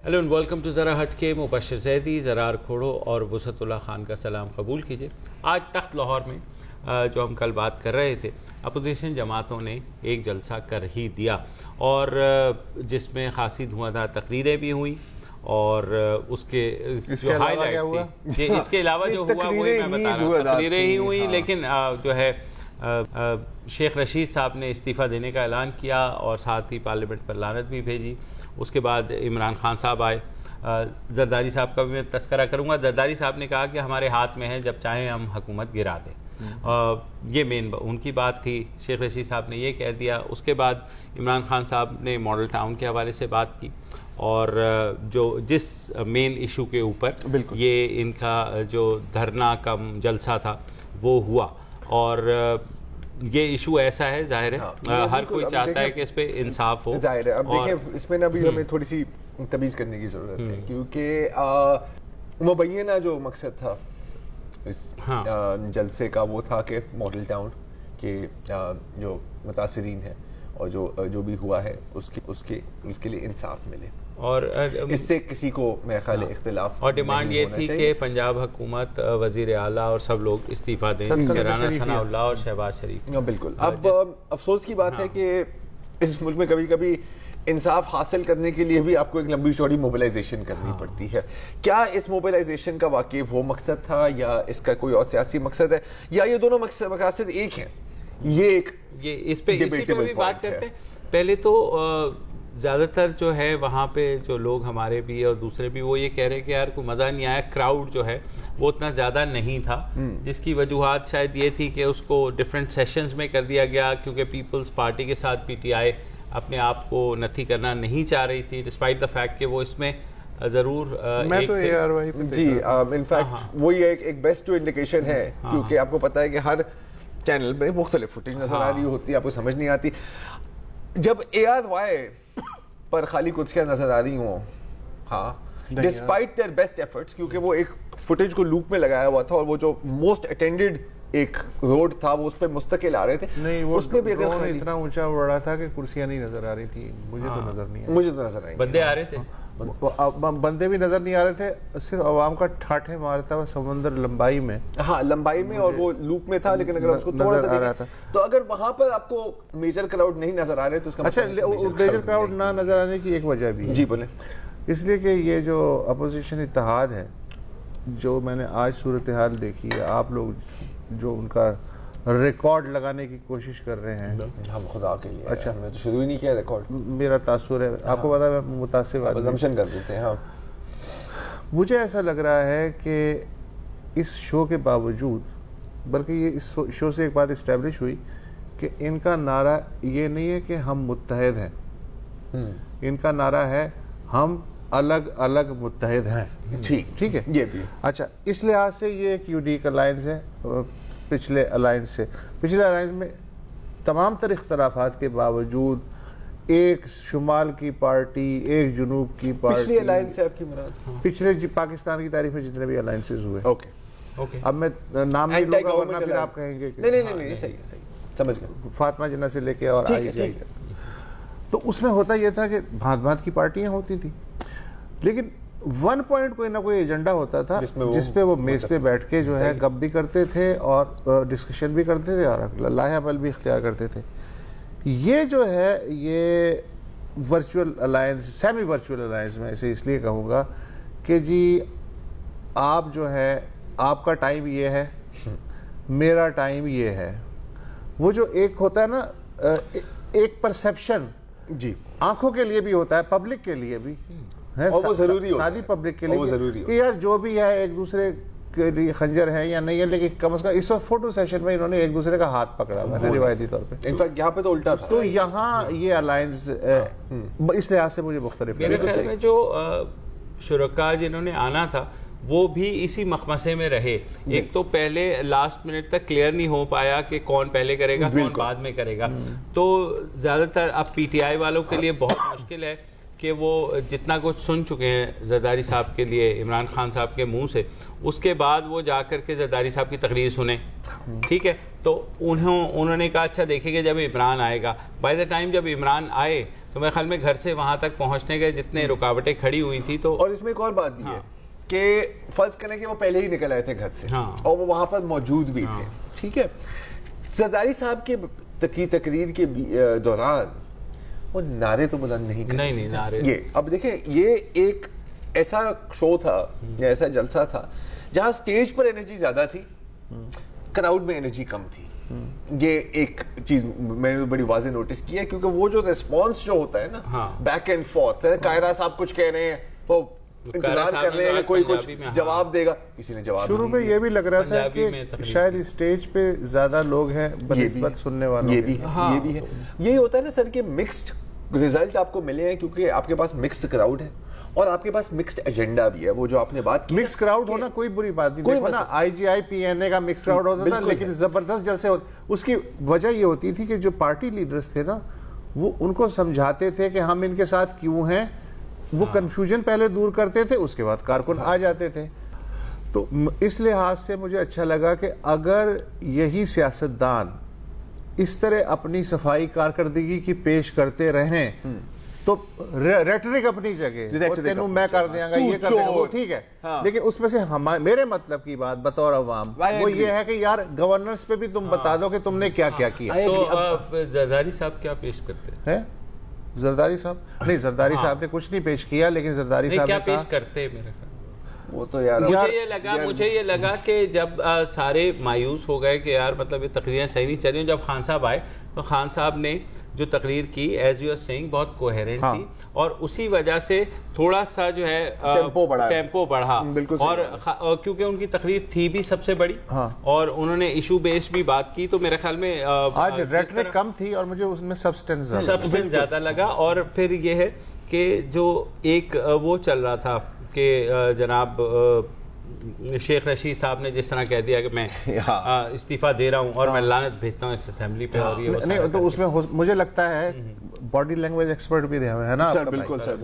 Hello and welcome to ذرا ہٹ کے. مبشر زیدی, زرار کھوڑو اور وسعت اللہ خان کا سلام قبول کیجیے. آج تخت لاہور میں جو ہم کل بات کر رہے تھے, اپوزیشن جماعتوں نے ایک جلسہ کر ہی دیا اور جس میں خاصی دھواں تقریریں بھی ہوئیں اور اس کے جو ہائی لائٹ تھی اس کے علاوہ جو ہوا وہی میں بتا رہا ہوں. تقریریں ہی ہوئیں لیکن جو ہے شیخ رشید صاحب نے استعفیٰ دینے کا اعلان کیا اور ساتھ ہی پارلیمنٹ پر لعنت بھی بھیجی. اس کے بعد عمران خان صاحب آئے. زرداری صاحب کا بھی میں تذکرہ کروں گا. زرداری صاحب نے کہا کہ ہمارے ہاتھ میں ہے, جب چاہیں ہم حکومت گرا دیں. یہ مین ان کی بات تھی. شیخ رشید صاحب نے یہ کہہ دیا. اس کے بعد عمران خان صاحب نے ماڈل ٹاؤن کے حوالے سے بات کی اور جو جس مین ایشو کے اوپر یہ ان کا جو دھرنا کم جلسہ تھا وہ ہوا, اور یہ ایشو ایسا ہے ظاہر ہے ہر کوئی چاہتا ہے کہ اس پہ انصاف ہو. ظاہر ہے. اب دیکھیں اس میں نا بھی ہمیں تھوڑی سی تمیز کرنے کی ضرورت ہے, کیونکہ مبینہ جو مقصد تھا اس جلسے کا وہ تھا کہ ماڈل ٹاؤن کے جو متاثرین ہیں اور جو بھی ہوا ہے اس کے لیے انصاف ملے, اور اس سے کسی کو میرے خیال ہے اختلاف. اور ڈیمانڈ یہ تھی کہ پنجاب حکومت, وزیر اعلیٰ اور سب لوگ استعفیٰ دیں, رانا ثناء اللہ اور شہباز شریف. بالکل. اب افسوس کی بات ہے کہ اس ملک میں کبھی کبھی انصاف حاصل کرنے کے لیے بھی آپ کو ایک لمبی چوڑی موبلائزیشن کرنی پڑتی ہے. کیا اس موبلائزیشن کا واقعی وہ مقصد تھا یا اس کا کوئی اور سیاسی مقصد ہے, یا یہ دونوں مقاصد ایک ہیں؟ یہ اس پہ اسی پہ بھی بات کرتے ہیں. پہلے تو زیادہ تر جو ہے وہاں پہ جو لوگ ہمارے بھی اور دوسرے بھی وہ یہ کہہ رہے کہ یار کوئی مزہ نہیں آیا. کراؤڈ جو ہے وہ اتنا زیادہ نہیں تھا, جس کی وجوہات شاید یہ تھی کہ اس کو ڈفرینٹ سیشنز میں کر دیا گیا, کیونکہ پیپلز پارٹی کے ساتھ پی ٹی آئی اپنے آپ کو نتھی کرنا نہیں چاہ رہی تھی, ڈسپائٹ دا فیکٹ کہ وہ اس میں ضرور جی انفیکٹ وہی ایک بیسٹ انڈیکیشن ہے, کیونکہ آپ کو پتا ہے کہ ہر چینل میں مختلف فوٹیج نظر آ رہی ہوتی ہے, آپ کو سمجھ نہیں آتی. جب اے آر وائی پر خالی کرسیاں نظر آ رہی ہوں, ہاں ڈسپائٹ دیئر بیسٹ ایفرٹس, کیونکہ وہ ایک فوٹیج کو لوپ میں لگایا ہوا تھا اور وہ جو موسٹ اٹینڈڈ ایک روڈ تھا وہ اس پہ مستقل آ رہے تھے. نہیں, اس میں بھی اگر اتنا اونچا اڑ رہا تھا کہ کرسیاں نہیں نظر آ رہی تھی. مجھے تو نظر نہیں, مجھے تو نظر آئی, بندے آ رہے تھے, بندے بھی نظر نہیں آ رہے تھے, صرف عوام کا ٹھاٹھے مارتا ہوا سمندر لمبائی میں, ہاں لمبائی میں, اور وہ لوپ میں تھا. لیکن اگر اس کو تھوڑا سا تو اگر وہاں پر آپ کو میجر کراؤڈ نہیں نظر آ رہے تو اس کا اچھا میجر کراؤڈ نہ نظر آنے کی ایک وجہ بھی ہے. جی بولیں. اس لیے کہ یہ جو اپوزیشن اتحاد ہے, جو میں نے آج صورتحال دیکھی ہے, آپ لوگ جو ان کا ریکارڈ لگانے کی کوشش کر رہے ہیں, ہم خدا کے لیے, اچھا میں تو شروع ہی نہیں کیا ریکارڈ, میرا تاثر ہے, آپ کو پتا ہے میں متاثر ازمپشن کر دیتے ہیں. ہاں مجھے ایسا لگ رہا ہے کہ اس شو کے باوجود, بلکہ یہ اس شو سے ایک بات اسٹیبلش ہوئی کہ ان کا نعرہ یہ نہیں ہے کہ ہم متحد ہیں, ان کا نعرہ ہے ہم الگ الگ متحد ہیں. ٹھیک ہے, یہ بھی اچھا. اس لحاظ سے یہ ایک یونیک الائنس ہے پچھلے الائنس سے. پچھلے الائنس میں تمام تر اختلافات کے باوجود ایک شمال کی پارٹی, ایک جنوب کی پارٹی. پچھلی الائنس ہے آپ کی مراد؟ پچھلے پاکستان کی تاریخ میں جتنے بھی الائنسز ہوئے. اوکے, اب میں نام نہیں لوں گا ورنہ پھر آپ کہیں گے نہیں صحیح سمجھ گئے. فاطمہ جناح سے لے کے اور آئی جی, تو اس میں ہوتا یہ تھا کہ بھانت بھانت کی پارٹیاں ہوتی تھی, لیکن ون پوائنٹ کوئی نہ کوئی ایجنڈا ہوتا تھا جس پہ وہ میز پہ بیٹھ کے جو ہے گپ بھی کرتے تھے اور ڈسکشن بھی کرتے تھے اور لاہ عمل بھی اختیار کرتے تھے. یہ جو ہے یہ virtual alliance, semi virtual alliance میں اسے اس لیے کہوں گا کہ جی آپ جو ہے آپ کا ٹائم یہ ہے, میرا ٹائم یہ ہے. وہ جو ایک ہوتا ہے نا ایک پرسیپشن, جی آنکھوں کے لیے بھی ہوتا ہے, پبلک کے لیے بھی ہے, اور وہ ضروری ہوتا ہے, سادی پبلک کے لیے کہ یار جو بھی ہے ایک دوسرے کے لیے خنجر ہے یا نہیں ہے, لیکن کم از کم اس وقت فوٹو سیشن میں انہوں نے ایک دوسرے کا ہاتھ پکڑا ہوا ہے روایتی طور پہ. انفیکٹ یہاں پہ تو الٹا, تو یہاں یہ الائنس اس لحاظ سے مجھے مختلف میرے خیال میں جو شرکاء جنہوں نے آنا تھا وہ بھی اسی مخمسے میں رہے. ایک تو پہلے لاسٹ منٹ تک کلیئر نہیں ہو پایا کہ کون پہلے کرے گا کون بعد میں کرے گا, تو زیادہ تر اب پی ٹی آئی والوں کے لیے بہت مشکل ہے کہ وہ جتنا کچھ سن چکے ہیں زرداری صاحب کے لیے عمران خان صاحب کے منہ سے, اس کے بعد وہ جا کر کے زرداری صاحب کی تقریر سنیں. ٹھیک ہے, تو انہوں نے کہا اچھا دیکھیں گے جب عمران آئے گا. بائی دا ٹائم جب عمران آئے تو میرے خیال میں گھر سے وہاں تک پہنچنے کے جتنے رکاوٹیں کھڑی ہوئی تھی. تو اور اس میں ایک اور بات بھی ہے کہ فرض کریں کہ وہ پہلے ہی نکل آئے تھے گھر سے اور وہ وہاں پر موجود بھی تھے, ٹھیک ہے, زرداری صاحب کی تقریر کے دوران وہ نعرے تو بلند نہیں کرے. نہیں نعرے. یہ اب دیکھیں, یہ ایک ایسا شو تھا یا ایسا جلسہ تھا جہاں سٹیج پر انرجی زیادہ تھی, کراؤڈ میں انرجی کم تھی. یہ ایک چیز میں نے بڑی واضح نوٹس کی ہے, کیونکہ وہ جو ریسپانس جو ہوتا ہے نا, بیک اینڈ فورتھ, قاہرہ صاحب کچھ کہہ رہے ہیں, وہ انتظار کر رہے ہیں کوئی کچھ جواب دے گا, کسی نے جواب. شروع میں یہ بھی لگ رہا تھا کہ شاید اسٹیج پہ زیادہ لوگ ہیں بنسبت سننے والوں. یہ بھی ہے, یہی ہوتا ہے نا سر کہ مکسڈ ریزلٹ آپ کو ملے ہیں کیونکہ آپ کے پاس مکسڈ کراؤڈ ہے اور آپ کے پاس مکسڈ ایجنڈا بھی ہے. وہ جو آپ نے بات کی, مکس کراؤڈ ہونا کوئی بری بات نہیں. دیکھو نا, آئی جی آئی پی این اے کا مکس کراؤڈ ہوتا تھا, لیکن زبردست جلسے ہوتے. اس کی وجہ یہ ہوتی تھی کہ جو پارٹی لیڈرز تھے نا, وہ ان کو سمجھاتے تھے کہ ہم ان کے ساتھ کیوں ہیں, وہ کنفیوژن پہلے دور کرتے تھے, اس کے بعد کارکن آ جاتے تھے. تو اس لحاظ سے مجھے اچھا لگا کہ اگر یہی سیاستدان اس طرح اپنی صفائی کارکردگی کی پیش کرتے رہیں تو ریٹرک اپنی جگہ, تینوں میں کر دیا گا, یہ کر دیا گا, وہ ٹھیک ہے, لیکن اس میں سے میرے مطلب کی بات بطور عوام وہ یہ ہے کہ یار گورننس پہ بھی تم بتا دو کہ تم نے کیا کیا کیا. تو زرداری صاحب کیا پیش کرتے ہیں؟ زرداری صاحب نہیں, زرداری صاحب نے کچھ نہیں پیش کیا, لیکن زرداری صاحب کیا پیش کرتے میرے خیال. وہ تو یار مجھے یہ لگا کہ جب سارے مایوس ہو گئے کہ یار مطلب یہ تقریریں صحیح نہیں چل رہی, جب خان صاحب آئے تو خان صاحب نے جو تقریر کی ایز یو آر سیئنگ بہت کوہیرنٹ تھی, اور اسی وجہ سے تھوڑا سا جو ہے ٹیمپو بڑھا, اور کیونکہ ان کی تقریر تھی بھی سب سے بڑی اور انہوں نے ایشو بیس بھی بات کی, تو میرے خیال میں آج ریٹرک کم تھی اور مجھے اس میں سبسٹنس زیادہ لگا. اور پھر یہ ہے کہ جو ایک وہ چل رہا تھا کہ جناب شیخ رشید صاحب نے جس طرح کہہ دیا کہ میں استعفیٰ دے رہا ہوں اور میں لعنت بھیجتا ہوں اس اسمبلی پہ, اور یہ نہیں, تو اس میں مجھے لگتا ہے باڈی لینگویج ایکسپرٹ بھی ہے نا. بالکل سر,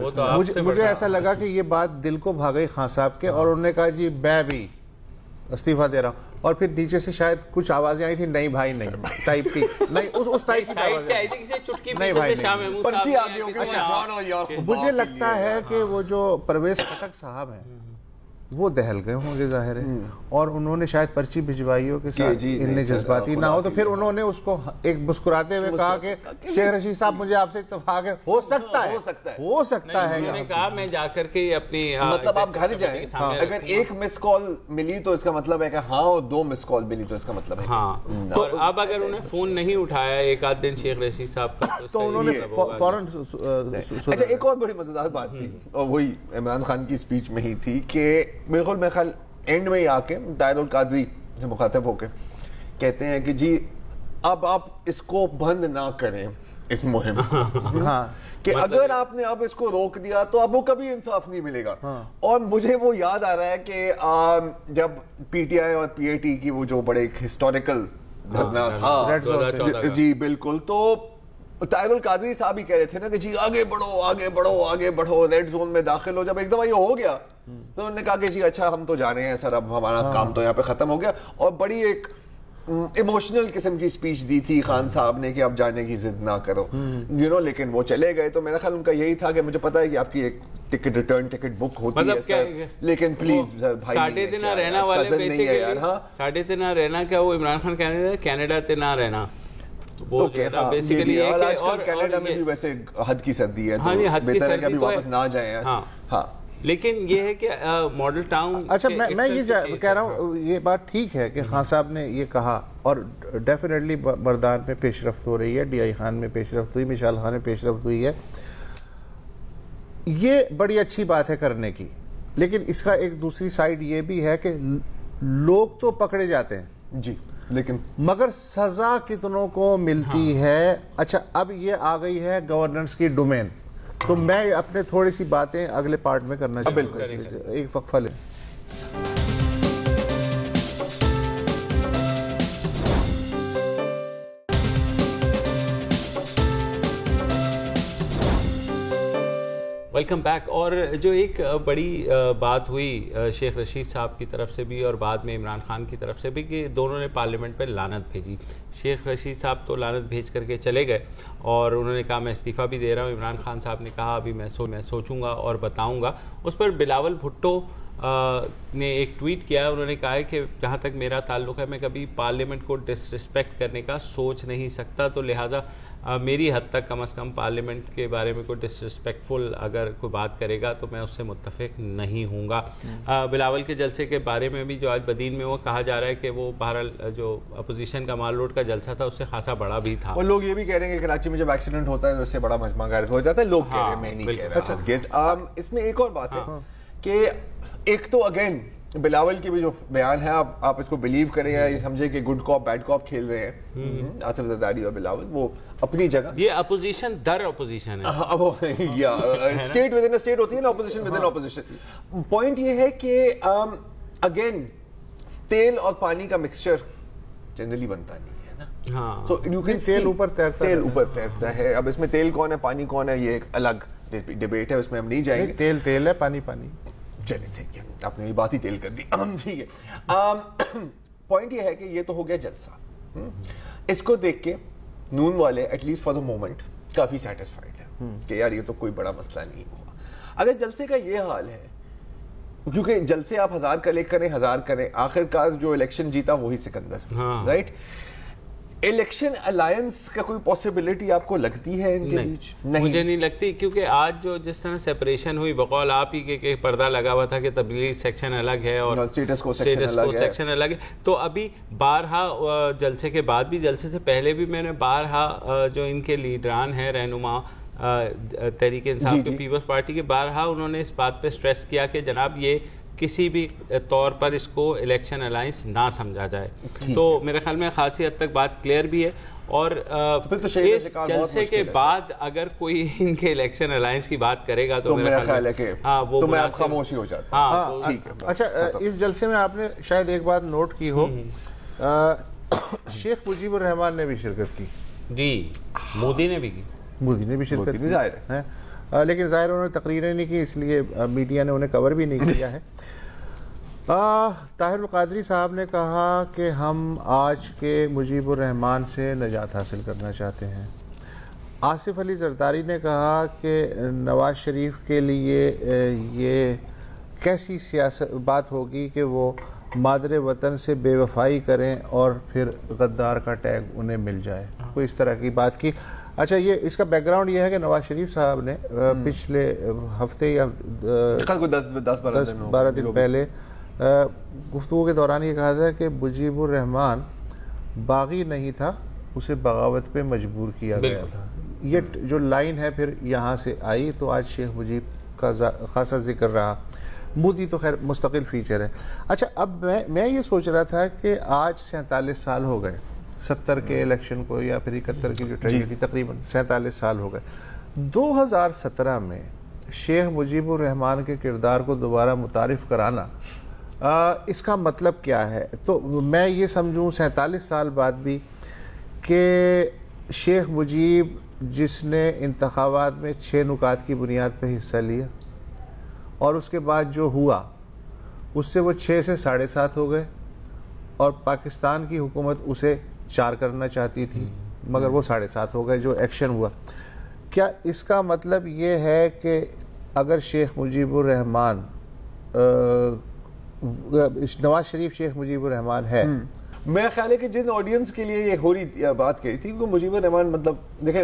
مجھے ایسا لگا کہ یہ بات دل کو بھا گئی خان صاحب کے, اور انہوں نے کہا جی میں بھی استعفیٰ دے رہا ہوں, اور پھر نیچے سے شاید کچھ آوازیں آئی تھی, نہیں بھائی نہیں ٹائپ کی, نہیں اس ٹائپ کی آوازیں, نہیں بھائی نہیں. مجھے لگتا ہے کہ وہ جو پرویز خٹک صاحب ہیں وہ دہل گئے ہوں گے ظاہر ہے, اور انہوں نے شاید پرچی بھجوائی ہو کہ ان میں جذباتی نہ ہو, تو پھر انہوں نے اس کو ایک مسکراتے ہوئے کہا کہ شیخ رشید صاحب مجھے آپ سے اتفاق ہے, ہو سکتا ہے انہوں نے کہا میں جا کر کے اپنی مطلب آپ گھر جائیں, اگر ایک مس کال ملی تو اس کا مطلب ہے کہ ہاں, اور 2 مس کال ملی تو اس کا مطلب ہے ہاں. اور اب اگر انہیں فون نہیں اٹھایا ایک آدھ دن شیخ رشید صاحب کا, تو انہوں نے فوراً. اچھا, ایک اور بڑی مزیدار بات تھی, اور وہی عمران خان کی اسپیچ میں ہی تھی کہ بالکل میرے خیال اینڈ میں ہی آ کے طاہر القادری سے مخاطب ہو کے کہتے ہیں کہ جی اب آپ اس کو بند نہ کریں اس مہم کہ اگر آپ نے اب اس کو روک دیا تو اب وہ کبھی انصاف نہیں ملے گا. اور مجھے وہ یاد آ رہا ہے کہ جب پی ٹی آئی اور پی اے ٹی کی وہ جو بڑے ایک ہسٹوریکل دھرنا تھا, جی بالکل, تو طاہر القادری صاحب ہی کہہ رہے تھے نا کہ جی آگے بڑھو آگے بڑھو آگے بڑھو, ریڈ زون میں داخل ہو. جب ایک دفعہ یہ ہو گیا تو انہوں نے کہا کہ جی اچھا ہم تو جا رہے ہیں سر, اب ہمارا کام تو یہاں پہ ختم ہو گیا, اور بڑی ایک ایموشنل قسم کی اسپیچ دی تھی خان صاحب نے کہ اب جانے کی ضد نہ کرو, لیکن وہ چلے گئے. تو میرا خیال ان کا یہی تھا کہ مجھے پتا ہے کہ آپ کی ایک ٹکٹ ریٹرن ٹکٹ بک ہوتی ہے سر, لیکن پلیز بھائی ساڑھے دن رہنا والے پیسے کے لیے ساڑھے دن رہنا, کیا وہ عمران خان کہنے تھے کینیڈا تے نہ رہنا, کینیڈا میں بھی ویسے حد کی سردی ہے, بہتر ہے کہ ابھی واپس نہ جائیں. ہاں, لیکن یہ ہے کہ ماڈل ٹاؤن. اچھا, میں یہ کہہ رہا ہوں, یہ بات ٹھیک ہے کہ خان صاحب نے یہ کہا, اور ڈیفینیٹلی بردان میں پیش رفت ہو رہی ہے, ڈی آئی خان میں پیش رفت ہوئی, مشال خان میں پیش رفت ہوئی ہے, یہ بڑی اچھی بات ہے کرنے کی. لیکن اس کا ایک دوسری سائڈ یہ بھی ہے کہ لوگ تو پکڑے جاتے ہیں جی, لیکن مگر سزا کتنوں کو ملتی ہے. اچھا, اب یہ آ گئی ہے گورننس کی ڈومین, تو میں اپنے تھوڑی سی باتیں اگلے پارٹ میں کرنا چاہوں گا. ایک وقفہ لیں. Welcome back. اور جو ایک بڑی بات ہوئی شیخ رشید صاحب کی طرف سے بھی اور بعد میں عمران خان کی طرف سے بھی کہ دونوں نے پارلیمنٹ پہ لعنت بھیجی. شیخ رشید صاحب تو لعنت بھیج کر کے چلے گئے اور انہوں نے کہا میں استعفیٰ بھی دے رہا ہوں. عمران خان صاحب نے کہا ابھی میں سوچوں گا اور بتاؤں گا. اس پر بلاول بھٹو نے ایک ٹویٹ کیا. انہوں نے کہا ہے کہ جہاں تک میرا تعلق ہے میں کبھی پارلیمنٹ کو ڈس رسپیکٹ کرنے کا سوچ نہیں سکتا, تو لہٰذا میری حد تک کم از کم پارلیمنٹ کے بارے میں کوئی ڈس رسپیکٹفل اگر کوئی بات کرے گا تو میں اس سے متفق نہیں ہوں گا. بلاول کے جلسے کے بارے میں بھی جو آج بدین میں وہ کہا جا رہا ہے کہ وہ بہرحال جو اپوزیشن کا مال روڈ کا جلسہ تھا اس سے خاصا بڑا بھی تھا. اور لوگ یہ بھی کہہ رہے ہیں کہ کراچی میں جب ایکسیڈنٹ ہوتا ہے تو اس سے بڑا مجمع غارت ہو جاتا ہے. لوگ کہہ رہے ہیں, میں نہیں کہہ رہا. اس میں ایک اور بات ہے کہ ایک تو اگین بلاول کی بھی جو بیان ہے آپ اس کو بلیو کریں یا یہ سمجھے کہ گڈ کاپ بیڈ کاپ کھیل رہے ہیں آصف زرداری اور بلاول, وہ اپنی جگہ. یہ اپوزیشن در اپوزیشن ہے, اسٹیٹ ود ان اسٹیٹ ہوتی ہے نا, opposition with in opposition. Point یہ ہے کہ اگین تیل اور پانی کا مکسچر جنرلی بنتا نہیں ہے نا. سو یو کین تیل اوپر تیرتا ہے. اب اس میں تیل کون ہے پانی کون ہے یہ ایک الگ ڈیبیٹ ہے, اس میں ہم نہیں جائیں گے. تیل ہے پانی پانی. چلے ٹھیک ہے, آپ نے بات ہی تیل کر دی. ٹھیک ہے, پوائنٹ یہ ہے کہ یہ تو ہو گیا جلسہ. اس کو دیکھ کے نون والے at least for the moment کافی سیٹسفائیڈ ہے کہ یار یہ تو کوئی بڑا مسئلہ نہیں ہوا. اگر جلسے کا یہ حال ہے, کیونکہ جلسے آپ 1000 کا لے کریں 1000 کریں, آخر کار جو الیکشن جیتا وہی سکندر, رائٹ. الیکشن الائنس کا کوئی پاسبلٹی آپ کو لگتی ہے ان کے بیچ؟ نہیں, مجھے نہیں لگتی, کیونکہ آج جو جس طرح سیپریشن ہوئی بقول آپ ہی کہ پردہ لگا ہوا تھا کہ تبلیغی سیکشن الگ ہے اور اسٹیٹس کو سیکشن الگ ہے. تو ابھی بارہا جلسے کے بعد بھی, جلسے سے پہلے بھی میں نے بارہا جو ان کے لیڈران ہیں رہنما تحریک انصاف کے پیپلز پارٹی کے, بارہا انہوں نے اس بات پہ اسٹریس کیا کہ جناب یہ کسی بھی طور پر اس کو الیکشن الائنس نہ سمجھا جائے. تو میرے خیال میں خاصی حد تک بات کلیئر بھی ہے. اور اس جلسے کے بعد اگر کوئی ان کے الیکشن الائنس کی بات کرے گا تو میرا خیال ہے کہ تو میں آپ خاموشی ہو جاتا. اچھا, اس جلسے میں آپ نے شاید ایک بات نوٹ کی ہو, شیخ مجیب الرحمان نے بھی شرکت کی. جی, مودی نے بھی شرکت کی, ظاہر ہے, لیکن ظاہر انہوں نے تقریریں نہیں کی, اس لیے میڈیا نے انہیں کور بھی نہیں کیا ہے. طاہر القادری صاحب نے کہا کہ ہم آج کے مجیب الرحمان سے نجات حاصل کرنا چاہتے ہیں. آصف علی زرداری نے کہا کہ نواز شریف کے لیے یہ کیسی سیاست بات ہوگی کہ وہ مادر وطن سے بے وفائی کریں اور پھر غدار کا ٹیگ انہیں مل جائے. کوئی اس طرح کی بات کی. اچھا, یہ اس کا بیک گراؤنڈ یہ ہے کہ نواز شریف صاحب نے پچھلے ہفتے یا 10-12 دن پہلے گفتگو کے دوران یہ کہا تھا کہ مجیب الرحمان باغی نہیں تھا, اسے بغاوت پہ مجبور کیا گیا تھا. یہ جو لائن ہے پھر یہاں سے آئی, تو آج شیخ مجیب کا خاصا ذکر رہا. مودی تو خیر مستقل فیچر ہے. اچھا, اب میں یہ سوچ رہا تھا کہ آج 47 سال ہو گئے 70 کے الیکشن کو, یا پھر 71 کی جو ٹریجڈی, تقریباً 47 سال ہو گئے. 2017 میں شیخ مجیب الرحمان کے کردار کو دوبارہ متعارف کرانا, اس کا مطلب کیا ہے؟ تو میں یہ سمجھوں 47 سال بعد بھی کہ شیخ مجیب جس نے انتخابات میں 6 نکات کی بنیاد پہ حصہ لیا اور اس کے بعد جو ہوا اس سے وہ 6 سے 7.5 ہو گئے, اور پاکستان کی حکومت اسے 4 کرنا چاہتی تھی مگر وہ 7.5 ہو گئے جو ایکشن ہوا. کیا اس کا مطلب یہ ہے کہ اگر شیخ مجیب الرحمان نواز شریف شیخ مجیب الرحمان ہے, میرا خیال ہے کہ جن آڈینس کے لیے یہ ہو رہی بات کہی تھی وہ مجیب الرحمان, مطلب دیکھیں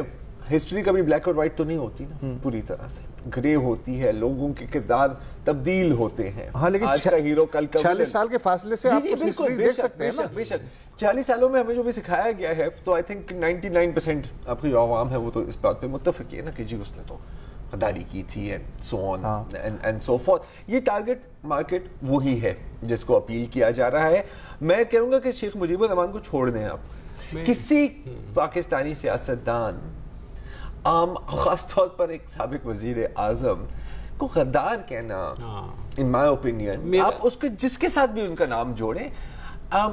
ہسٹری کبھی بلیک اور وائٹ تو نہیں ہوتی نا, پوری طرح سے گرے ہوتی ہے, لوگوں کے کردار تبدیل ہوتے ہیں. ہاں, لیکن آج کا ہیرو کل کا 40 سال کے فاصلے سے آپ ہسٹری دیکھ سکتے ہیں نا. بے شک 40 سالوں میں ہمیں جو بھی سکھایا گیا ہے, تو آئی تھنک 99% آپ کی جو عوام ہے وہ تو اس بات پہ متفق ہے نا کہ جی اس نے تو غداری کی تھی and so on and so forth. یہ ٹارگٹ مارکیٹ وہی ہے جس کو اپیل کیا جا رہا ہے. میں کہوں گا کہ شیخ مجیب الرحمان کو چھوڑ دیں آپ. کسی پاکستانی سیاستدان, خاص طور پر ایک سابق وزیر اعظم کو غدار کہنا, ان مائی اوپینین, آپ اس کو جس کے ساتھ بھی ان کا نام جوڑیں,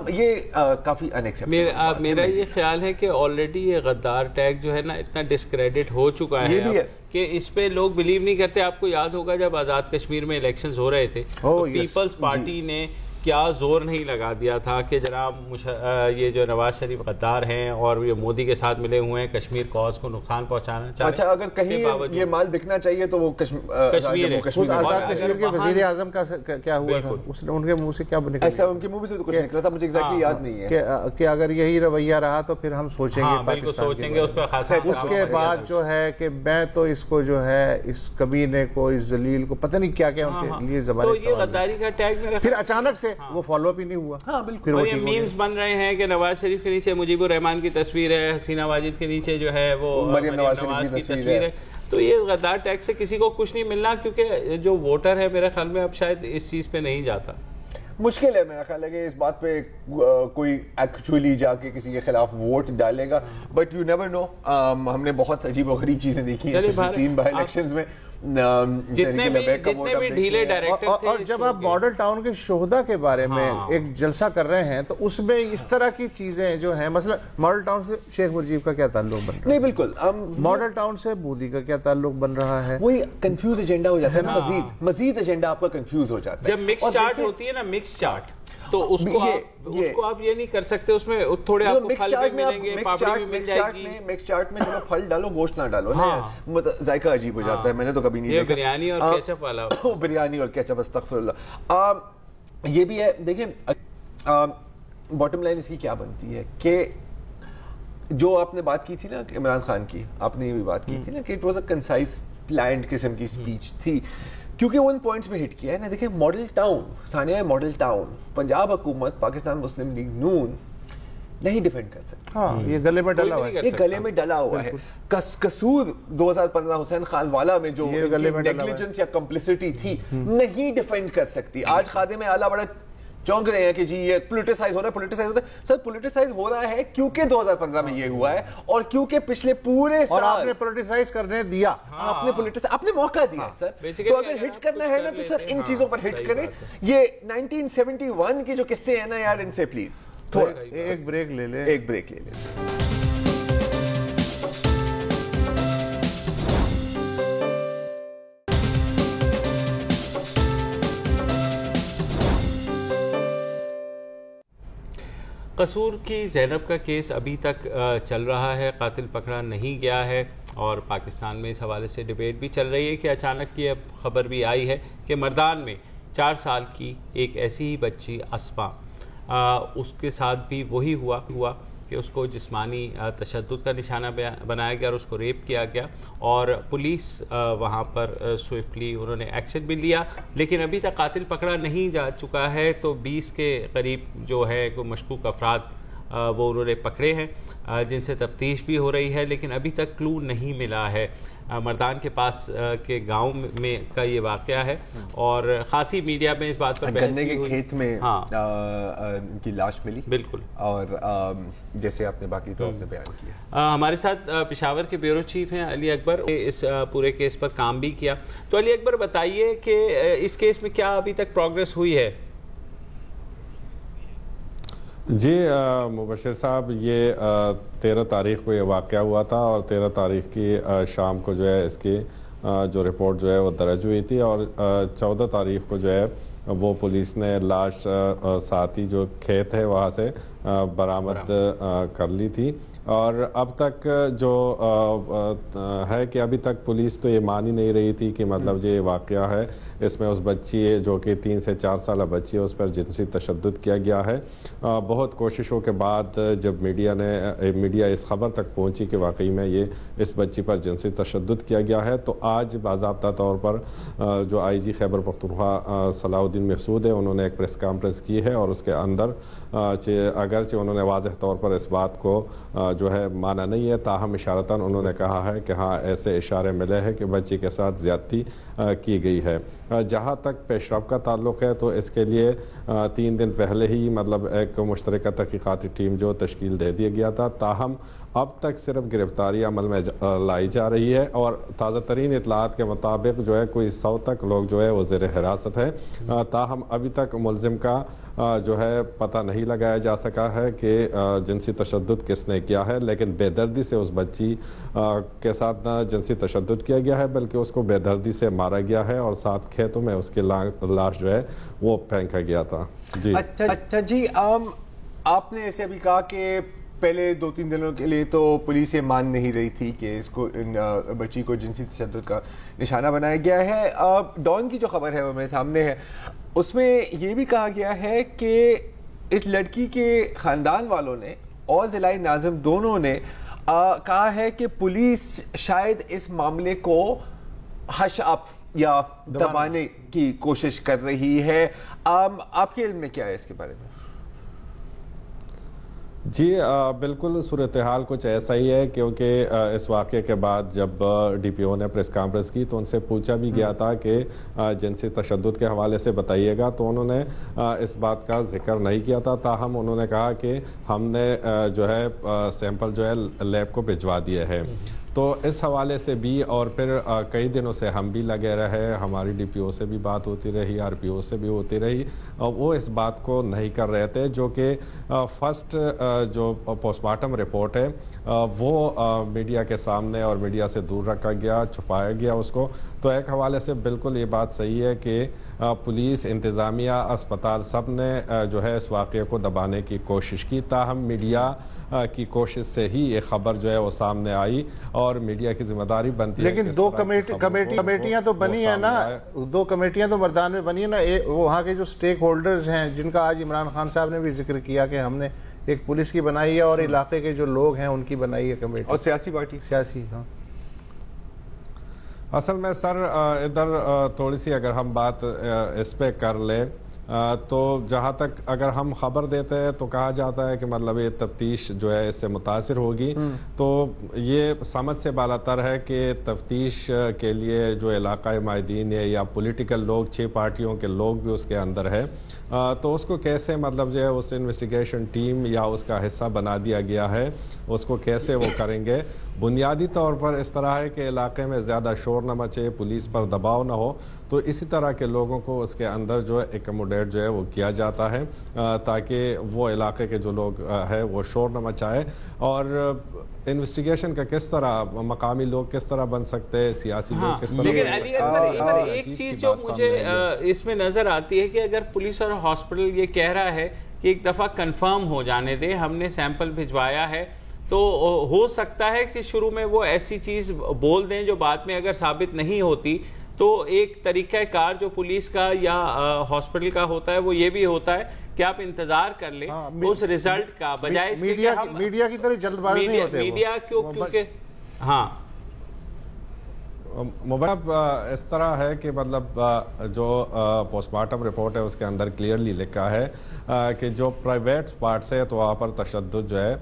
یہ کافی انیکسیپٹیبل. میرا یہ خیال ہے کہ آلریڈی یہ غدار ٹیگ جو ہے نا اتنا ڈسکریڈٹ ہو چکا ہے کہ اس پہ لوگ بلیو نہیں کرتے. آپ کو یاد ہوگا جب آزاد کشمیر میں الیکشنز ہو رہے تھے پیپلز پارٹی نے کیا زور نہیں لگا دیا تھا کہ جناب یہ جو نواز شریف غدار ہیں اور یہ مودی کے ساتھ ملے ہوئے ہیں, کشمیر کاز کو نقصان پہنچانا چاہتے ہیں. اچھا اگر کہیں یہ مال بکنا چاہیے تو وہ کشمیر ہے. آزاد کشمیر کے وزیر اعظم کا کیا ہوا تھا, ان کے منہ سے کیا نکلا؟ ایسا ان کے منہ سے تو کچھ نکلا تھا, مجھے ایگزیکٹلی یاد نہیں ہے کہ اگر یہی رویہ رہا تو پھر ہم سوچیں گے پاکستان اس پہ خاصا. اس کے بعد جو ہے کہ میں تو اس کو جو ہے اس کبینے کو, اس ذلیل کو, پتہ نہیں کیا کیا ان کے لیے زبان غداری کا ٹیگ پھر اچانک سے وہ فالو اپ ہی ہوا. اور یہ میمز بن رہے ہیں کہ نواز شریف کے نیچے مجیب الرحمان کی تصویر ہے, حسینہ واجد کے نیچے جو ہے وہ مریم نواز کی تصویر ہے. تو یہ غدار ٹیگ سے کسی کو کچھ نہیں ملنا, کیونکہ جو ووٹر ہے میرے خیال میں اب شاید اس چیز پہ نہیں جاتا. مشکل ہے میرا خیال ہے کہ اس بات پہ کوئی ایکچولی جا کے کسی کے خلاف ووٹ ڈالے گا, بٹ یو نیور نو. ہم نے بہت عجیب و غریب چیزیں دیکھی ہیں 3 بائی الیکشنز میں, جتنے بھی ڈھیلے ڈائریکٹر تھے. اور جب آپ ماڈل ٹاؤن کے شہداء کے بارے میں ایک جلسہ کر رہے ہیں تو اس میں اس طرح کی چیزیں جو ہیں, مثلا ماڈل ٹاؤن سے شیخ مجیب کا کیا تعلق بن رہا ہے؟ نہیں بالکل, ماڈل ٹاؤن سے مودی کا کیا تعلق بن رہا ہے؟ وہی کنفیوز ایجنڈا ہو جاتا ہے نا, مزید ایجنڈا آپ کا کنفیوز ہو جاتا ہے. جب مکس چارٹ ہوتی ہے نا, مکس چارٹ, تو اس کو آپ یہ نہیں کر سکتے, اس میں تھوڑے آپ کو پھل بھی ملیں گے, پاپڑی بھی مل جائے گی. مکس چارٹ میں چلو پھل ڈالو, گوشت نہ ڈالو, ذائقہ عجیب ہو جاتا ہے. میں نے تو کبھی نہیں دیکھا بریانی اور کیچپ والا, بریانی اور کیچپ, استغفر اللہ. یہ بھی ہے. دیکھیں باٹم لائن اس کی کیا بنتی ہے کہ جو آپ نے بات کی تھی نا عمران خان کی, آپ نے یہ بھی بات کی تھی نا کہ it was a concise planned قسم کی اسپیچ تھی, کیونکہ ان پوائنٹس پہ ہٹ کیا ہے نا. دیکھیں ماڈل ٹاؤن, ثانیہ ماڈل ٹاؤن, پنجاب حکومت, پاکستان مسلم لیگ نون نہیں ڈیفینڈ کر سکتی. یہ گلے میں ڈلا ہوا ہے, یہ گلے میں ڈلا ہوا ہے. قصور 2015 حسین خان والا میں جو نیگلیجنس یا کمپلسٹی تھی نہیں ڈیفینڈ کر سکتی. آج خادم اعلیٰ بڑا چونک رہے ہیں کہ جی یہ پولیٹیسائز ہو رہا ہے. سر پولیٹیسائز ہو رہا ہے کیونکہ 2015 میں یہ ہوا ہے, اور کیونکہ پچھلے پورے سال آپ نے پولیٹیسائز کرنے دیا, آپ نے موقع دیا سر. تو اگر ہٹ کرنا ہے نا تو سر ان چیزوں پر ہٹ کریں. یہ 1971 کی جو قصے ہیں نا یار, ان سے پلیز تھوڑا ایک بریک لے لیں. ایک بریک لے لیں. قصور کی زینب کا کیس ابھی تک چل رہا ہے, قاتل پکڑا نہیں گیا ہے, اور پاکستان میں اس حوالے سے ڈیبیٹ بھی چل رہی ہے کہ اچانک یہ خبر بھی آئی ہے کہ مردان میں 4 سال کی ایک ایسی ہی بچی اسما, اس کے ساتھ بھی وہی ہوا کہ اس کو جسمانی تشدد کا نشانہ بنایا گیا اور اس کو ریپ کیا گیا, اور پولیس وہاں پر سوئفٹلی انہوں نے ایکشن بھی لیا, لیکن ابھی تک قاتل پکڑا نہیں جا چکا ہے. تو 20 کے قریب جو ہے کوئی مشکوک افراد وہ انہوں نے پکڑے ہیں, جن سے تفتیش بھی ہو رہی ہے, لیکن ابھی تک کلو نہیں ملا ہے. مردان کے پاس کے گاؤں میں کا یہ واقعہ ہے, اور خاصی میڈیا میں اس بات پر گنے کے کھیت میں کی لاش ملی. بالکل, اور جیسے آپ نے باقی تو آپ نے بیان کیا. ہمارے ساتھ پشاور کے بیورو چیف ہیں علی اکبر, اس پورے کیس پر کام بھی کیا. تو علی اکبر بتائیے کہ اس کیس میں کیا ابھی تک پروگریس ہوئی ہے؟ جی مبشر صاحب, یہ 13 تاریخ کو یہ واقعہ ہوا تھا, اور 13 تاریخ کی شام کو جو ہے اس کی جو رپورٹ جو ہے وہ درج ہوئی تھی, اور 14 تاریخ کو جو ہے وہ پولیس نے لاش ساتھی جو کھیت ہے وہاں سے برآمد کر لی تھی. اور اب تک جو ہے کہ ابھی تک پولیس تو یہ مان ہی نہیں رہی تھی کہ مطلب یہ واقعہ ہے, اس میں اس بچی جو کہ 3 سے 4 سالہ بچی ہے اس پر جنسی تشدد کیا گیا ہے. بہت کوششوں کے بعد جب میڈیا اس خبر تک پہنچی کہ واقعی میں یہ اس بچی پر جنسی تشدد کیا گیا ہے, تو آج باضابطہ طور پر جو آئی جی خیبر پختونخوا صلاح الدین محسود ہے, انہوں نے ایک پریس کانفرنس کی ہے, اور اس کے اندر اگرچہ انہوں نے واضح طور پر اس بات کو جو ہے مانا نہیں ہے, تاہم اشارتاً انہوں نے کہا ہے کہ ہاں ایسے اشارے ملے ہیں کہ بچی کے ساتھ زیادتی کی گئی ہے. جہاں تک پیش رفت کا تعلق ہے تو اس کے لیے 3 دن پہلے ہی مطلب ایک مشترکہ تحقیقاتی ٹیم جو تشکیل دے دیا گیا تھا, تاہم اب تک صرف گرفتاری عمل میں لائی جا رہی ہے, اور تازہ ترین اطلاعات کے مطابق جو ہے کوئی 100 تک لوگ جو ہے وہ زیر حراست ہے, تاہم ابھی تک ملزم کا جو ہے پتہ نہیں لگایا جا سکا ہے کہ جنسی تشدد کس نے کیا ہے، لیکن بے دردی سے اس بچی کے ساتھ نہ جنسی تشدد کیا گیا ہے بلکہ اس کو بے دردی سے مارا گیا ہے اور ساتھ کھیتوں میں اس کی لاش جو ہے وہ پھینکا گیا تھا۔ جی اچھا جی، آپ نے ایسے ابھی کہا کہ پہلے 2-3 دنوں کے لیے تو پولیس یہ مان نہیں رہی تھی کہ اس کو بچی کو جنسی تشدد کا نشانہ بنایا گیا ہے۔ ڈان کی جو خبر ہے وہ میرے سامنے ہے، اس میں یہ بھی کہا گیا ہے کہ اس لڑکی کے خاندان والوں نے اور ضلعی ناظم دونوں نے کہا ہے کہ پولیس شاید اس معاملے کو ہش اپ یا دبانے کی کوشش کر رہی ہے۔ آپ کے علم میں کیا ہے اس کے بارے میں؟ جی بالکل صورتحال کچھ ایسا ہی ہے، کیونکہ اس واقعے کے بعد جب ڈی پی او نے پریس کانفرنس کی تو ان سے پوچھا بھی گیا تھا کہ جنسی تشدد کے حوالے سے بتائیے گا، تو انہوں نے اس بات کا ذکر نہیں کیا تھا، تاہم انہوں نے کہا کہ ہم نے جو ہے سیمپل جو ہے لیب کو بھجوا دیے ہیں۔ تو اس حوالے سے بھی اور پھر کئی دنوں سے ہم بھی لگے رہے، ہماری ڈی پی او سے بھی بات ہوتی رہی، آر پی او سے بھی ہوتی رہی، وہ اس بات کو نہیں کر رہے تھے، جو کہ فرسٹ جو پوسٹ مارٹم رپورٹ ہے وہ میڈیا کے سامنے اور میڈیا سے دور رکھا گیا، چھپایا گیا اس کو۔ تو ایک حوالے سے بالکل یہ بات صحیح ہے کہ پولیس، انتظامیہ، اسپتال سب نے جو ہے اس واقعے کو دبانے کی کوشش کی، تاہم میڈیا کی کوشش سے ہی یہ خبر جو ہے وہ سامنے آئی اور میڈیا کی ذمہ داری بنتی ہے۔ لیکن 2 کمیٹیاں تو بنی ہیں نا، 2 کمیٹیاں تو مردان میں بنی ہیں نا، وہاں کے جو سٹیک ہولڈرز ہیں جن کا آج عمران خان صاحب نے بھی ذکر کیا کہ ہم نے ایک پولیس کی بنائی ہے اور علاقے کے جو لوگ ہیں ان کی بنائی ہے کمیٹی، اور سیاسی پارٹی سیاسی۔ ہاں اصل میں سر ادھر تھوڑی سی اگر ہم بات اس پہ کر لیں تو جہاں تک اگر ہم خبر دیتے ہیں تو کہا جاتا ہے کہ مطلب یہ تفتیش جو ہے اس سے متاثر ہوگی، تو یہ سمجھ سے بالاتر ہے کہ تفتیش کے لیے جو علاقائی مائدین ہے یا پولیٹیکل لوگ، 6 پارٹیوں کے لوگ بھی اس کے اندر ہے، تو اس کو کیسے مطلب جو ہے اس انویسٹیگیشن ٹیم یا اس کا حصہ بنا دیا گیا ہے، اس کو کیسے وہ کریں گے۔ بنیادی طور پر اس طرح ہے کہ علاقے میں زیادہ شور نہ مچے، پولیس پر دباؤ نہ ہو، تو اسی طرح کے لوگوں کو اس کے اندر جو ہے ایکوموڈیٹ جو ہے وہ کیا جاتا ہے تاکہ وہ علاقے کے جو لوگ ہے وہ شور نہ مچائے۔ اور انویسٹیگیشن کا کس طرح مقامی لوگ کس طرح بن سکتے ہیں، سیاسی لوگ کس طرح، لیکن علی اکبر ایک چیز جو مجھے اس میں نظر آتی ہے کہ اگر پولیس اور ہاسپٹل یہ کہہ رہا ہے کہ ایک دفعہ کنفرم ہو جانے دے، ہم نے سیمپل بھجوایا ہے، تو ہو سکتا ہے کہ شروع میں وہ ایسی چیز بول دیں جو بعد میں اگر ثابت نہیں ہوتی، تو ایک طریقہ کار جو پولیس کا یا ہاسپٹل کا ہوتا ہے وہ یہ بھی ہوتا ہے کہ آپ انتظار کر لیں اس ریزلٹ کا، بجائے اس کے کہ ہم میڈیا کی طرح جلد بازی نہیں ہوتے، میڈیا کیونکہ ہاں مطلب اس طرح ہے کہ مطلب جو پوسٹ مارٹم رپورٹ ہے اس کے اندر کلیئرلی لکھا ہے کہ جو پرائیویٹ پارٹ سے تو وہاں پر تشدد جو ہے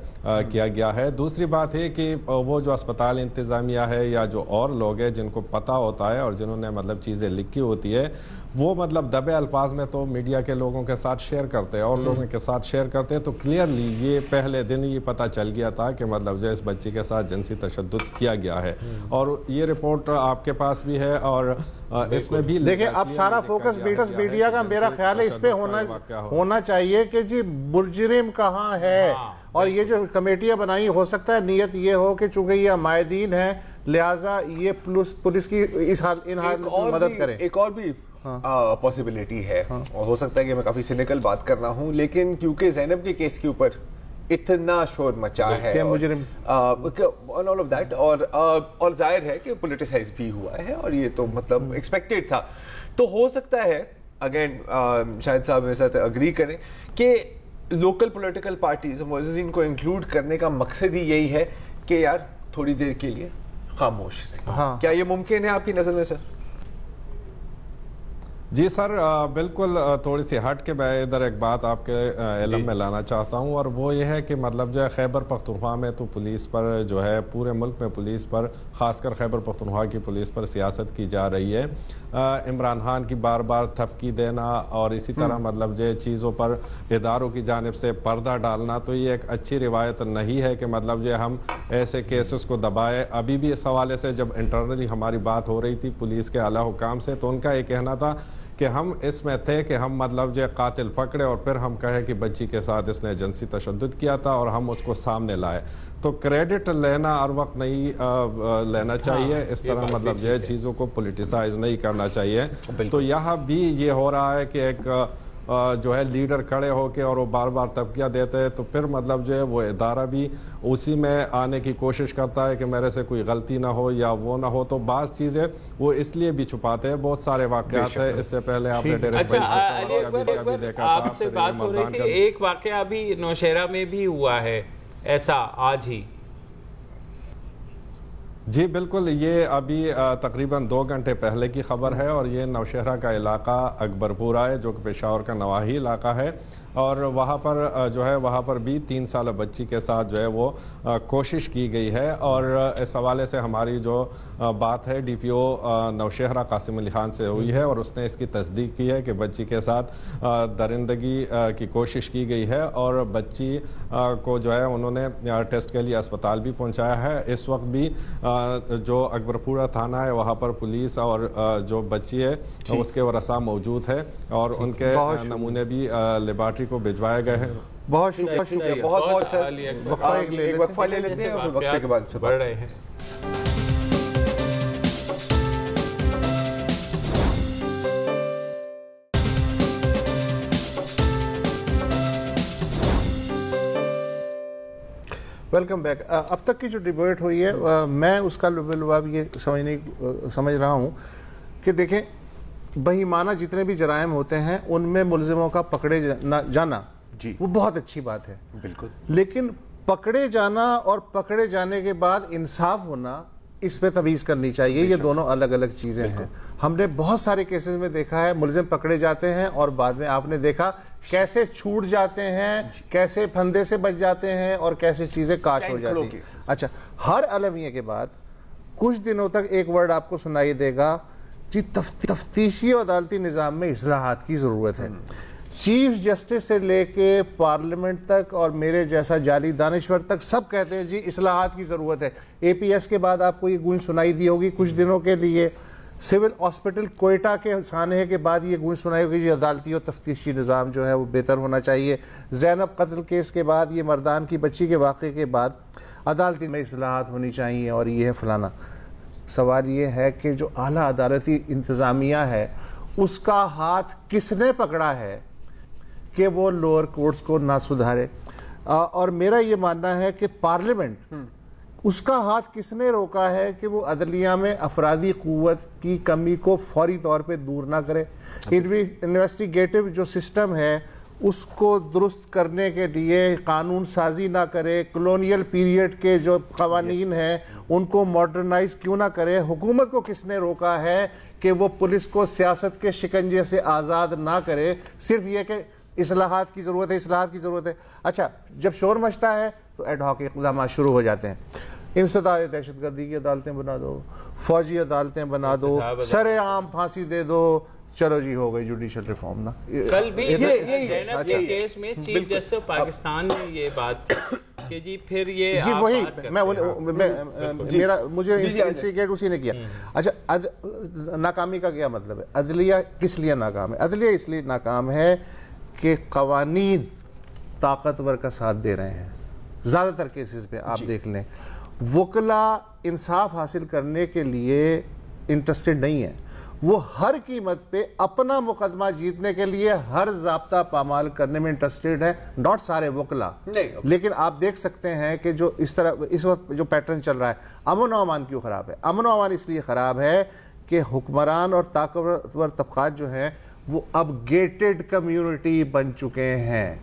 کیا گیا ہے۔ دوسری بات ہے کہ وہ جو اسپتال انتظامیہ ہے یا جو اور لوگ ہیں جن کو پتہ ہوتا ہے اور جنہوں نے مطلب چیزیں لکھی ہوتی ہے، وہ مطلب دبے الفاظ میں تو میڈیا کے لوگوں کے ساتھ شیئر کرتے ہیں اور لوگوں کے ساتھ شیئر کرتے ہیں، تو کلیئرلی یہ پہلے دن یہ پتہ چل گیا تھا کہ مطلب جو اس بچی کے ساتھ جنسی تشدد کیا گیا ہے، اور یہ رپورٹ آپ کے پاس بھی ہے اور اس میں بھی دیکھیں اب سارا فوکس میڈیا کا میرا خیال ہے اس پہ ہونا چاہیے کہ جی مجرم کہاں ہے، اور یہ جو کمیٹیاں بنائی ہو سکتا ہے نیت یہ ہو کہ چونکہ یہ مائدین ہیں لہٰذا یہ پولیس کی ان حال مدد کریں۔ ایک اور بھی پاسبلٹی ہے، اور ہو سکتا ہے کہ میں کافی سینیکل بات کر رہا ہوں، لیکن کیونکہ زینب کے کیس کے اوپر اتنا شور مچا ہے اور ظاہر ہے کہ پولیٹیسائز بھی ہوا ہے، اور یہ تو مطلب ایکسپیکٹڈ تھا، تو ہو سکتا ہے اگین شاہد صاحب میرے ساتھ اگری کریں کہ لوکل پولیٹیکل پارٹیز معززین کو انکلوڈ کرنے کا مقصد ہی یہی ہے کہ یار تھوڑی دیر کے لیے خاموش رہیں۔ کیا یہ ممکن ہے آپ کی نظر میں سر؟ جی سر بالکل، تھوڑی سی ہٹ کے میں ادھر ایک بات آپ کے علم میں لانا چاہتا ہوں، اور وہ یہ ہے کہ مطلب جو ہے خیبر پختونخوا میں تو پولیس پر جو ہے پورے ملک میں پولیس پر، خاص کر خیبر پختونخوا کی پولیس پر سیاست کی جا رہی ہے، عمران خان کی بار بار تھپکی دینا اور اسی طرح مطلب جو چیزوں پر اداروں کی جانب سے پردہ ڈالنا، تو یہ ایک اچھی روایت نہیں ہے کہ مطلب جو ہم ایسے کیسز کو دبائے۔ ابھی بھی اس حوالے سے جب انٹرنلی ہماری بات ہو رہی تھی پولیس کے اعلیٰ حکام سے، تو ان کا یہ کہنا تھا کہ کہ ہم اس میں تھے کہ ہم مطلب جو قاتل پکڑے اور پھر ہم کہے کہ بچی کے ساتھ اس نے جنسی تشدد کیا تھا اور ہم اس کو سامنے لائے. تو کریڈٹ لینا ہر وقت نہیں لینا چاہیے, اس طرح مطلب جو ہے چیزوں کو پولیٹیسائز نہیں کرنا چاہیے. تو یہاں بھی یہ ہو رہا ہے کہ ایک جو ہے لیڈر کھڑے ہو کے اور وہ بار بار تبکیہ دیتے ہیں, تو پھر مطلب جو ہے وہ ادارہ بھی اسی میں آنے کی کوشش کرتا ہے کہ میرے سے کوئی غلطی نہ ہو یا وہ نہ ہو. تو بعض چیزیں وہ اس لیے بھی چھپاتے ہیں. بہت سارے واقعات ہیں, اس سے پہلے آپ نے آپ سے بات ہو رہی تھی, ایک واقعہ ابھی نوشہرہ میں بھی ہوا ہے ایسا آج ہی. جی بالکل, یہ ابھی تقریباً 2 گھنٹے پہلے کی خبر ہے, اور یہ نوشہرہ کا علاقہ اکبر پورہ ہے جو کہ پشاور کا نواحی علاقہ ہے, اور وہاں پر جو ہے وہاں پر بھی 3 سالہ بچی کے ساتھ جو ہے وہ کوشش کی گئی ہے. اور اس حوالے سے ہماری جو بات ہے ڈی پی او نوشہرہ قاسم علی خان سے ہوئی ہے, اور اس نے اس کی تصدیق کی ہے کہ بچی کے ساتھ درندگی کی کوشش کی گئی ہے, اور بچی کو جو ہے انہوں نے ٹیسٹ کے لیے اسپتال بھی پہنچایا ہے. اس وقت بھی جو اکبر پورہ تھانہ ہے وہاں پر پولیس اور جو بچی ہے اس کے ورثاء موجود ہے, اور ان کے نمونے بھی لیبارٹری کو بھجوائے گئے ہیں. بہت شکریہ, بہت بہت سر. وقفہ لے لیتے ہیں اور وقفے کے بعد بڑھ رہے ہیں. Welcome back. اب تک کی جو ڈیبیٹ ہوئی ہے میں اس کا لباب یہ سمجھ رہا ہوں کہ دیکھیں بہیمانہ جتنے بھی جرائم ہوتے ہیں ان میں ملزموں کا پکڑے جانا جی وہ بہت اچھی بات ہے بالکل, لیکن پکڑے جانا اور پکڑے جانے کے بعد انصاف ہونا اس پہ تمیز کرنی چاہیے. یہ دونوں الگ الگ چیزیں ہیں. ہم نے بہت سارے کیسز میں دیکھا ہے ملزم پکڑے جاتے ہیں اور بعد میں آپ نے دیکھا کیسے چھوٹ جاتے ہیں, کیسے پھندے سے بچ جاتے ہیں, اور کیسے چیزیں کاش ہو جاتی ہیں. اچھا, ہر المیہ کے بعد کچھ دنوں تک ایک ورڈ آپ کو سنائی دے گا جی تفتیشی اور عدالتی نظام میں اصلاحات کی ضرورت ہے. چیف جسٹس سے لے کے پارلیمنٹ تک اور میرے جیسا جعلی دانشور تک سب کہتے ہیں جی اصلاحات کی ضرورت ہے. اے پی ایس کے بعد آپ کو یہ گونج سنائی دی ہوگی کچھ دنوں کے لیے, سول ہاسپٹل کوئٹہ کے سانحے کے بعد یہ گونج سنائی ہوگی جی عدالتی اور تفتیشی نظام جو ہے وہ بہتر ہونا چاہیے. زینب قتل کیس کے بعد, یہ مردان کی بچی کے واقعے کے بعد عدالتی میں اصلاحات ہونی چاہیے اور یہ ہے فلانا. سوال یہ ہے کہ جو اعلیٰ عدالتی انتظامیہ ہے اس کا ہاتھ کس نے پکڑا ہے کہ وہ لوور کورٹس کو نہ سدھارے؟ اور میرا یہ ماننا ہے کہ پارلیمنٹ اس کا ہاتھ کس نے روکا ہے کہ وہ عدلیہ میں افرادی قوت کی کمی کو فوری طور پہ دور نہ کرے. انویسٹیگیٹو جو سسٹم ہے اس کو درست کرنے کے لیے قانون سازی نہ کرے, کلونیل پیریڈ کے جو قوانین ہیں ان کو ماڈرنائز کیوں نہ کرے. حکومت کو کس نے روکا ہے کہ وہ پولیس کو سیاست کے شکنجے سے آزاد نہ کرے؟ صرف یہ کہ اصلاحات کی ضرورت ہے, اصلاحات کی ضرورت ہے. اچھا, جب شور مچتا ہے تو ایڈ ہاک اقدامات شروع ہو جاتے ہیں. انسداد دہشت گردی کی عدالتیں بنا دو, فوجی عدالتیں بنا دو, سر عام پھانسی دے دو, چلو جی ہو گئی جوڈیشل ریفارم نا. کل بھی زینب کے کیس میں چیف جسٹس پاکستان نے یہ بات کہ جی پھر یہ جی وہی میرا مجھے انسٹیگیٹ اسی نے کیا. اچھا, ناکامی کا کیا مطلب ہے؟ عدلیہ کس لیے ناکام ہے؟ عدلیہ اس لیے ناکام ہے کہ قوانین طاقتور کا ساتھ دے رہے ہیں. زیادہ تر کیسز پہ آپ دیکھ لیں وکلا انصاف حاصل کرنے کے لیے انٹرسٹڈ نہیں ہے, وہ ہر قیمت پہ اپنا مقدمہ جیتنے کے لیے ہر ضابطہ پامال کرنے میں انٹرسٹڈ ہے. ناٹ سارے وکلا, لیکن آپ دیکھ سکتے ہیں کہ جو اس طرح اس وقت جو پیٹرن چل رہا ہے, امن و امان کیوں خراب ہے؟ امن و امان اس لیے خراب ہے کہ حکمران اور طاقتور طبقات جو ہیں وہ اب گیٹڈ کمیونٹی بن چکے ہیں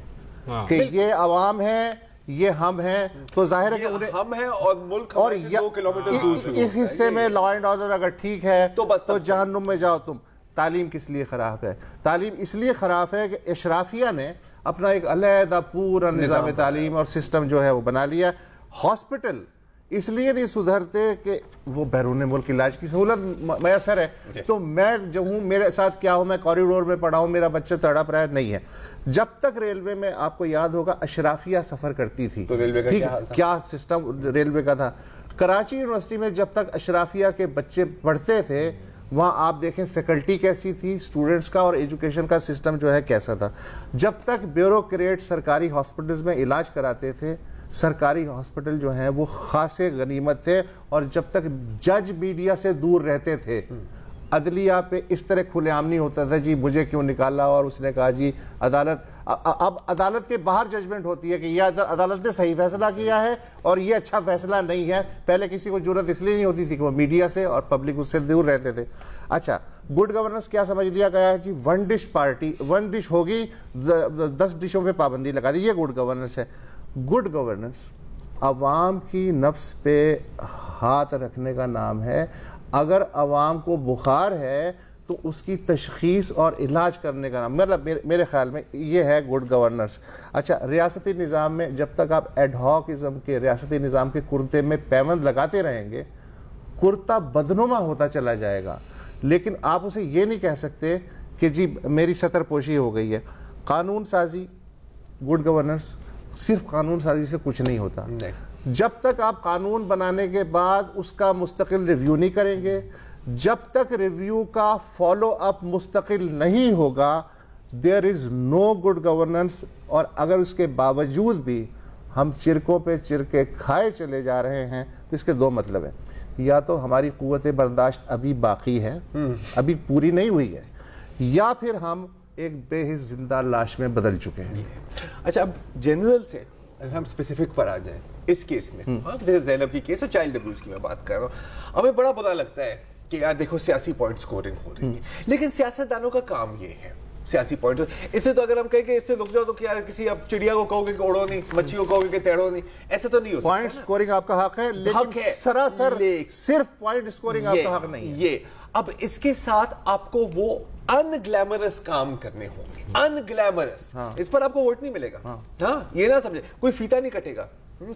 کہ یہ عوام ہے, یہ ہم ہیں, تو ظاہر ہے کہ ہم ہیں اور ملک ہمیں سے 2 کلومیٹر دور سے اس حصے میں لا اینڈ آرڈر اگر ٹھیک ہے تو جہنم میں جاؤ تم. تعلیم کس لیے خراب ہے؟ تعلیم اس لیے خراب ہے کہ اشرافیہ نے اپنا ایک علیحدہ پورا نظام تعلیم اور سسٹم جو ہے وہ بنا لیا. ہاسپٹل اس لیے نہیں سدھرتے کہ وہ بیرون ملک علاج کی سہولت میسر ہے, تو میں جو ہوں میرے ساتھ کیا ہوں, میں کوریڈور میں پڑا ہوں, میرا بچہ تڑپ رہا ہے, نہیں ہے. جب تک ریلوے میں آپ کو یاد ہوگا اشرافیہ سفر کرتی تھی, کیا سسٹم ریلوے کا تھا. کراچی یونیورسٹی میں جب تک اشرافیہ کے بچے پڑھتے تھے وہاں آپ دیکھیں فیکلٹی کیسی تھی اسٹوڈنٹس کا، اور ایجوکیشن کا سسٹم جو ہے کیسا تھا. جب تک بیوروکریٹ سرکاری ہاسپٹلز میں علاج کراتے تھے، سرکاری ہاسپٹل جو ہیں وہ خاصے غنیمت تھے، اور جب تک جج میڈیا سے دور رہتے تھے، عدلیہ پہ اس طرح کھلے عام نہیں ہوتا تھا جی مجھے کیوں نکالا، اور اس نے کہا جی عدالت، اب عدالت کے باہر ججمنٹ ہوتی ہے کہ یہ عدالت نے صحیح فیصلہ کیا ہے اور یہ اچھا فیصلہ نہیں ہے. پہلے کسی کو جرت اس لیے نہیں ہوتی تھی کہ وہ میڈیا سے اور پبلک اس سے دور رہتے تھے. اچھا گڈ گورننس کیا سمجھ لیا گیا ہے جی؟ One dish party, one dish ہوگی 10 ڈشوں پہ پابندی لگا دی، یہ گڈ گورننس ہے. گڈ گورننس عوام کی نفس پہ ہاتھ رکھنے کا نام ہے. اگر عوام کو بخار ہے تو اس کی تشخیص اور علاج کرنے کا نام، مطلب میرے خیال میں یہ ہے گڈ گورننس. اچھا ریاستی نظام میں جب تک آپ ایڈ ہاکزم کے ریاستی نظام کے کرتے میں پیوند لگاتے رہیں گے، کرتا بدنما ہوتا چلا جائے گا. لیکن آپ اسے یہ نہیں کہہ سکتے کہ جی میری سطر پوشی ہو گئی ہے. قانون سازی، گڈ گورننس صرف قانون سازی سے کچھ نہیں ہوتا. جب تک آپ قانون بنانے کے بعد اس کا مستقل ریویو نہیں کریں گے، جب تک ریویو کا فالو اپ مستقل نہیں ہوگا، دیر از نو گڈ گورننس. اور اگر اس کے باوجود بھی ہم چرکوں پہ چرکے کھائے چلے جا رہے ہیں تو اس کے دو مطلب ہیں. یا تو ہماری قوت برداشت ابھی باقی ہے، ابھی پوری نہیں ہوئی ہے، یا پھر ہم ایک بے حس زندہ لاش میں بدل چکے ہیں. اچھا اب جنرل سے ہم اسپیسیفک پر آ جائیں اس کیس میں، جیسے زینب کی کیس اور چائلڈ ابیوز کی میں بات کر رہا ہوں. ہمیں بڑا برا لگتا ہے کہ یار دیکھو سیاسی پوائنٹ سکورنگ ہو رہی ہے، لیکن سیاستدانوں کا کام یہ ہے سیاسی پوائنٹ. اس سے تو اگر ہم کہیں کہ اس سے رک جاؤ تو کیا کسی اب چڑیا کو کہو گے کہ اڑو نہیں، مچھی کو کہو گے کہ تیڑو نہیں، ایسے تو نہیں ہو سکتا. پوائنٹ سکورنگ آپ کا حق ہے، لیکن سراسر صرف پوائنٹ سکورنگ آپ کا حق نہیں ہے. یہ اب اس کے ساتھ آپ کو وہ ان گلیمرس کام کرنے ہوں گے، ان گلیمرس. اس پر آپ کو ووٹ نہیں ملے گا. ہاں یہ نہ سمجھے، کوئی فیتا نہیں کٹے گا،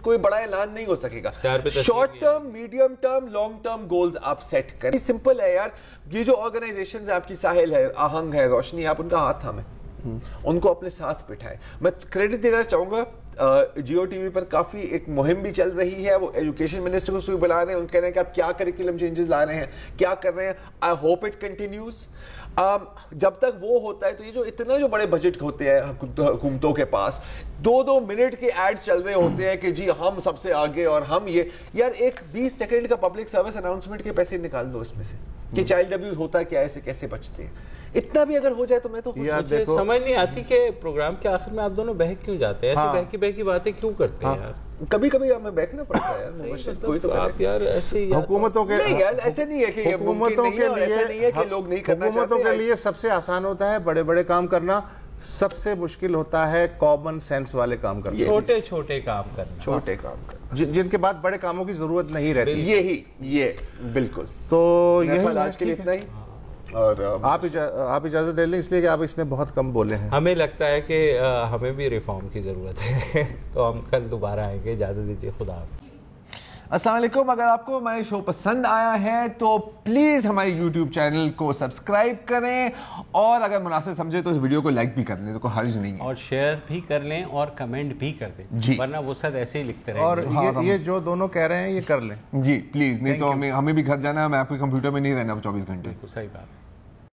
کوئی بڑا اعلان نہیں ہو سکے گا. Short term, medium term, long term goals آپ سیٹ کریں. سمپل ہے یار. یہ جو آرگنائزیشنز آپ کی ساحل ہے، آہنگ ہے، روشنی، آپ ان کا ہاتھ تھامیں، ان کو اپنے ساتھ بٹھائیں. میں کریڈٹ دینا چاہوں گا، جیو ٹی وی پر کافی ایک مہم بھی چل رہی ہے. وہ ایجوکیشن منسٹر کو بلا رہے ہیں، ان کہہ رہے ہیں کہ آپ کیا کریکولم چینجز لا رہے ہیں، کیا کر رہے ہیں. I hope it continues. جب تک وہ ہوتا ہے تو یہ جو اتنا جو بڑے بجٹ ہوتے ہیں حکومتوں کے پاس، 2 منٹ کے ایڈ چل رہے ہوتے ہیں کہ جی ہم سب سے آگے اور ہم یہ، یار ایک 20 سیکنڈ کا پبلک سروس اناؤنسمنٹ کے پیسے نکال دو اس میں سے کہ چائلڈ ابیوز ہوتا ہے کیا ہے، اسے کیسے بچتے ہیں. اتنا بھی اگر ہو جائے تو میں تو مجھے سمجھ نہیں آتی کہ پروگرام کے آخر میں آپ دونوں بہک کیوں جاتے ہیں، ایسے بہکی باتیں کیوں کرتے ہیں یار. کبھی کبھی ہمیں بیٹھنا پڑتا ہے یار. کوئی تو آپ یار ایسے حکومتوں کے نہیں یار، ایسے نہیں ہے کہ حکومتوں کے لیے کہ لوگ نہیں کرنا چاہتے. حکومتوں کے لیے سب سے آسان ہوتا ہے بڑے بڑے کام کرنا، سب سے مشکل ہوتا ہے کامن سینس والے کام کرنا، چھوٹے چھوٹے کام کرنا، چھوٹے کام کرنا جن کے بعد بڑے کاموں کی ضرورت نہیں رہتی. یہ بالکل. تو یہی آج کے لیے اتنا ہی. اور آپ اجازت لے لیں اس لیے کہ آپ اس میں بہت کم بولے ہیں. ہمیں لگتا ہے کہ ہمیں بھی ریفارم کی ضرورت ہے. تو ہم کل دوبارہ آئیں گے. اجازت دیجیے، خدا حافظ. السلام علیکم. اگر آپ کو ہمارے شو پسند آیا ہے تو پلیز ہمارے یوٹیوب چینل کو سبسکرائب کریں، اور اگر مناسب سمجھے تو اس ویڈیو کو لائک بھی کر لیں، تو کوئی حرج نہیں ہے. اور شیئر بھی کر لیں اور کمنٹ بھی کر دیں، ورنہ وہ سب ایسے ہی لکھتے رہیں گے. اور یہ جو دونوں کہہ رہے ہیں یہ کر لیں جی پلیز، نہیں تو ہمیں بھی گھر جانا ہے. میں آپ کے کمپیوٹر میں نہیں رہنا 24 گھنٹے. صحیح بات.